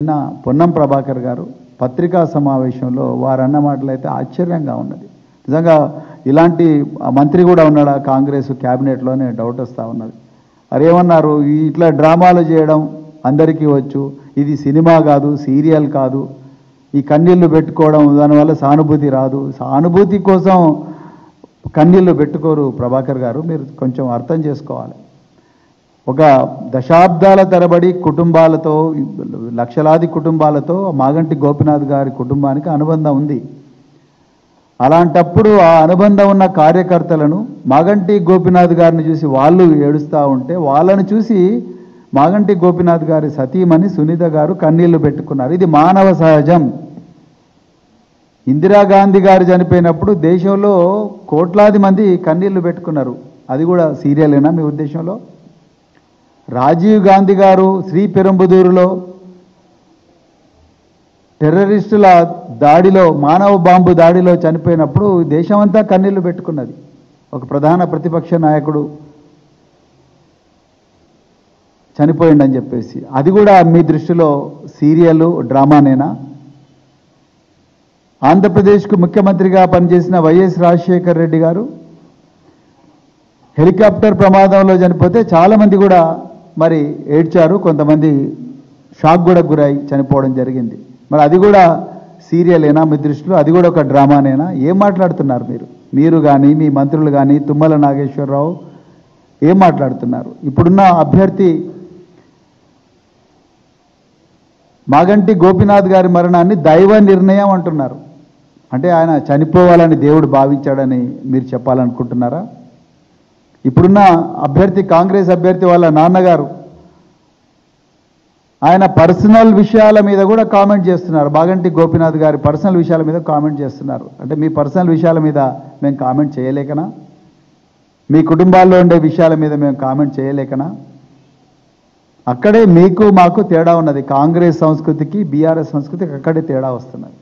నిన్న పొన్నం ప్రభాకర్ గారు పత్రికా సమావేశంలో వారు అన్న మాటలైతే ఆశ్చర్యంగా ఉన్నది. నిజంగా ఇలాంటి మంత్రి కూడా ఉన్నాడా కాంగ్రెస్ క్యాబినెట్లోనే డౌట్ వస్తూ ఉన్నది. అరేమన్నారు, ఇట్లా డ్రామాలు చేయడం అందరికీ వచ్చు, ఇది సినిమా కాదు, సీరియల్ కాదు, ఈ కన్నీళ్లు పెట్టుకోవడం దానివల్ల సానుభూతి రాదు, సానుభూతి కోసం కన్నీళ్లు పెట్టుకోరు ప్రభాకర్ గారు, మీరు కొంచెం అర్థం చేసుకోవాలి. ఒక దశాబ్దాల తరబడి కుటుంబాలతో, లక్షలాది కుటుంబాలతో మాగంటి గోపీనాథ్ గారి కుటుంబానికి అనుబంధం ఉంది. అలాంటప్పుడు ఆ అనుబంధం ఉన్న కార్యకర్తలను మాగంటి గోపీనాథ్ గారిని చూసి వాళ్ళు ఏడుస్తూ ఉంటే వాళ్ళని చూసి మాగంటి గోపీనాథ్ గారి సతీమణి సునీత గారు కన్నీళ్లు పెట్టుకున్నారు. ఇది మానవ సహజం. ఇందిరాగాంధీ గారు చనిపోయినప్పుడు దేశంలో కోట్లాది మంది కన్నీళ్లు పెట్టుకున్నారు. అది కూడా సీరియలేనా మీ ఉద్దేశంలో? రాజీవ్ గాంధీ గారు శ్రీపెరంబుదూరులో టెర్రరిస్టుల దాడిలో, మానవ బాంబు దాడిలో చనిపోయినప్పుడు దేశమంతా కన్నీళ్లు పెట్టుకున్నది. ఒక ప్రధాన ప్రతిపక్ష నాయకుడు చనిపోయిండని చెప్పేసి, అది కూడా మీ దృష్టిలో సీరియల్ డ్రామానేనా? ఆంధ్రప్రదేశ్కు ముఖ్యమంత్రిగా పనిచేసిన వైఎస్ రాజశేఖర్ రెడ్డి గారు హెలికాప్టర్ ప్రమాదంలో చనిపోతే చాలామంది కూడా మరి ఏడ్చారు, కొంతమంది షాక్ కూడా గురై చనిపోవడం జరిగింది. మరి అది కూడా సీరియలేనా మీ దృష్టిలో? అది కూడా ఒక డ్రామానేనా? ఏం మాట్లాడుతున్నారు మీరు కానీ మీ మంత్రులు కానీ, తుమ్మల నాగేశ్వరరావు ఏం మాట్లాడుతున్నారు? ఇప్పుడున్న అభ్యర్థి మాగంటి గోపీనాథ్ గారి మరణాన్ని దైవ నిర్ణయం అంటున్నారు. అంటే ఆయన చనిపోవాలని దేవుడు భావించాడని మీరు చెప్పాలనుకుంటున్నారా? ఇప్పుడున్న అభ్యర్థి, కాంగ్రెస్ అభ్యర్థి వాళ్ళ నాన్నగారు, ఆయన పర్సనల్ విషయాల మీద కూడా కామెంట్ చేస్తున్నారు. మాగంటి గోపీనాథ్ గారి పర్సనల్ విషయాల మీద కామెంట్ చేస్తున్నారు. అంటే మీ పర్సనల్ విషయాల మీద మేము కామెంట్ చేయలేకనా? మీ కుటుంబాల్లో ఉండే విషయాల మీద మేము కామెంట్ చేయలేకనా? అక్కడే మీకు మాకు తేడా ఉన్నది. కాంగ్రెస్ సంస్కృతికి బీఆర్ఎస్ సంస్కృతికి అక్కడే తేడా వస్తున్నది.